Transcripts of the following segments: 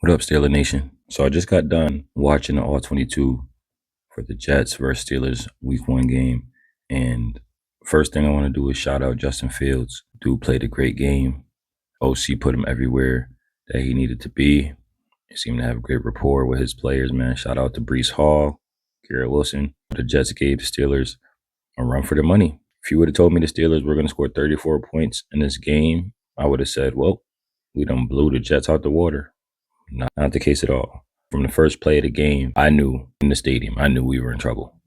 What up, Steeler Nation? So I just got done watching the All 22 for the Jets versus Steelers Week 1 game. And first thing I want to do is shout out Justin Fields. Dude played a great game. OC put him everywhere that he needed to be. He seemed to have a great rapport with his players, man. Shout out to Breece Hall, Garrett Wilson. The Jets gave the Steelers a run for their money. If you would have told me the Steelers were going to score 34 points in this game, I would have said, well, we done blew the Jets out the water. Not the case at all. From the first play of the game, I knew in the stadium, I knew we were in trouble.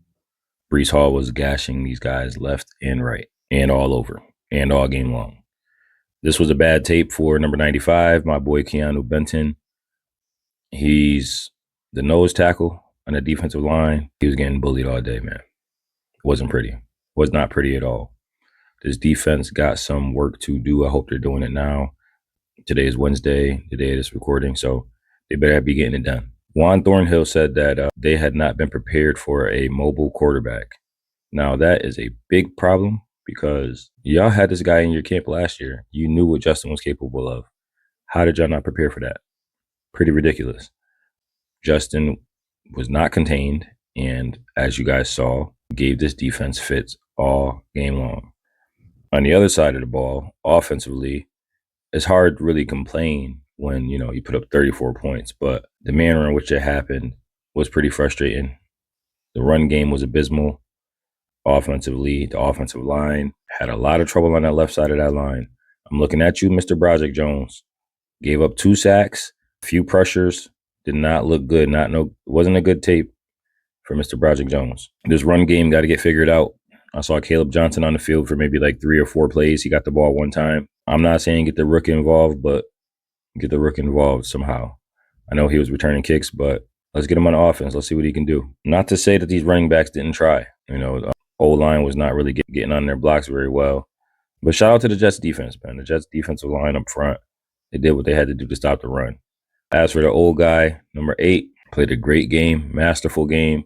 Breece Hall was gashing these guys left and right and all over and all game long. This was a bad tape for number 95, my boy Keanu Benton. He's the nose tackle on the defensive line. He was getting bullied all day, man. It wasn't pretty. Was not pretty at all. This defense got some work to do. I hope they're doing it now. Today is Wednesday, the day of this recording, so they better be getting it done. Juan Thornhill said that they had not been prepared for a mobile quarterback. Now, that is a big problem because y'all had this guy in your camp last year. You knew what Justin was capable of. How did y'all not prepare for that? Pretty ridiculous. Justin was not contained, and as you guys saw, gave this defense fits all game long. On the other side of the ball, offensively, it's hard to really complain when, you put up 34 points, but the manner in which it happened was pretty frustrating. The run game was abysmal. Offensively, the offensive line had a lot of trouble on that left side of that line. I'm looking at you, Mr. Broderick Jones. Gave up 2 sacks, a few pressures, did not look good. Wasn't a good tape for Mr. Broderick Jones. This run game got to get figured out. I saw Caleb Johnson on the field for maybe like 3 or 4 plays. He got the ball one time. I'm not saying get the rookie involved, but get the rookie involved somehow. I know he was returning kicks, but let's get him on offense. Let's see what he can do. Not to say that these running backs didn't try. The O-line was not really getting on their blocks very well. But shout out to the Jets defense, man. The Jets defensive line up front, they did what they had to do to stop the run. As for the old guy, number 8, played a great game, masterful game.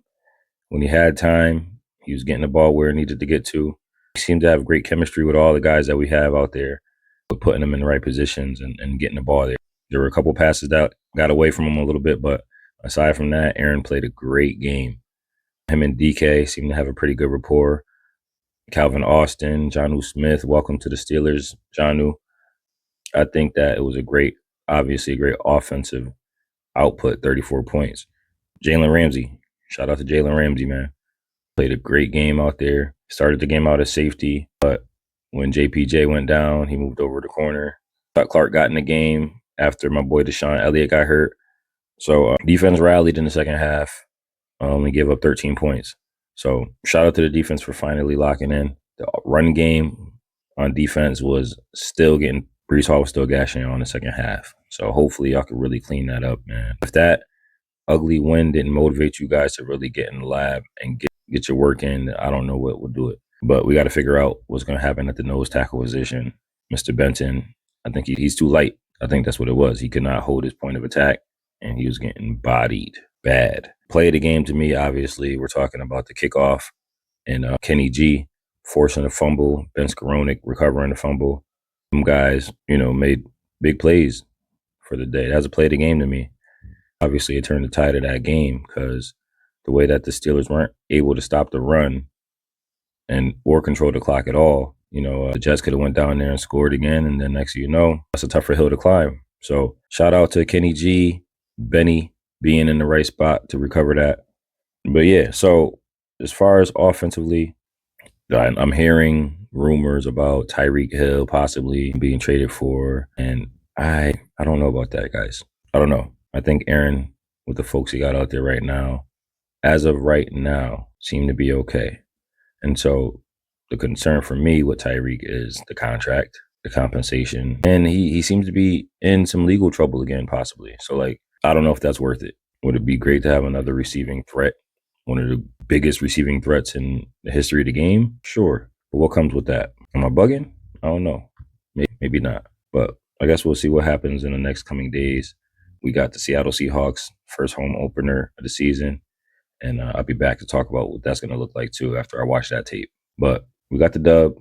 When he had time, he was getting the ball where it needed to get to. He seemed to have great chemistry with all the guys that we have out there, but putting them in the right positions and getting the ball there. There were a couple passes that got away from him a little bit, but aside from that, Aaron played a great game. Him and DK seemed to have a pretty good rapport. Calvin Austin, Jonnu Smith, welcome to the Steelers, Jonnu. I think that it was obviously a great offensive output, 34 points. Jalen Ramsey, shout out to Jalen Ramsey, man. Played a great game out there. Started the game out as safety, but when JPJ went down, he moved over the corner. Thought Clark got in the game after my boy Deshaun Elliott got hurt. So defense rallied in the second half. Only gave up 13 points. So shout out to the defense for finally locking in. The run game on defense was still getting, Breece Hall was still gashing on the second half. So hopefully y'all can really clean that up, man. If that ugly win didn't motivate you guys to really get in the lab and get your work in, I don't know what will do it. But we got to figure out what's going to happen at the nose tackle position. Mr. Benton, I think he's too light. I think that's what it was. He could not hold his point of attack, and he was getting bodied bad. Play of the game to me, obviously, we're talking about the kickoff and Kenny G forcing a fumble, Ben Skowronek recovering the fumble. Some guys, made big plays for the day. That's a play of the game to me. Obviously, it turned the tide of that game because the way that the Steelers weren't able to stop the run or control the clock at all, the Jets could have went down there and scored again, and then next thing you know, that's a tougher hill to climb. So shout out to Kenny G, Benny being in the right spot to recover that. But yeah, so as far as offensively, I'm hearing rumors about Tyreek Hill possibly being traded for, and I don't know about that, guys. I don't know. I think Aaron, with the folks he got out there right now, as of right now, seem to be okay. And so the concern for me with Tyreek is the contract, the compensation, and he seems to be in some legal trouble again, possibly. So, I don't know if that's worth it. Would it be great to have another receiving threat? One of the biggest receiving threats in the history of the game? Sure. But what comes with that? Am I bugging? I don't know. Maybe not. But I guess we'll see what happens in the next coming days. We got the Seattle Seahawks first home opener of the season. And I'll be back to talk about what that's going to look like, too, after I watch that tape. But we got the dub.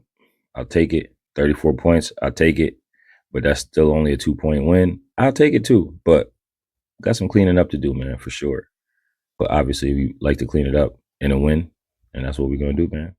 I'll take it. 34 points. I'll take it. But that's still only a 2-point win. I'll take it, too. But got some cleaning up to do, man, for sure. But obviously, we like to clean it up in a win, and that's what we're gonna do, man.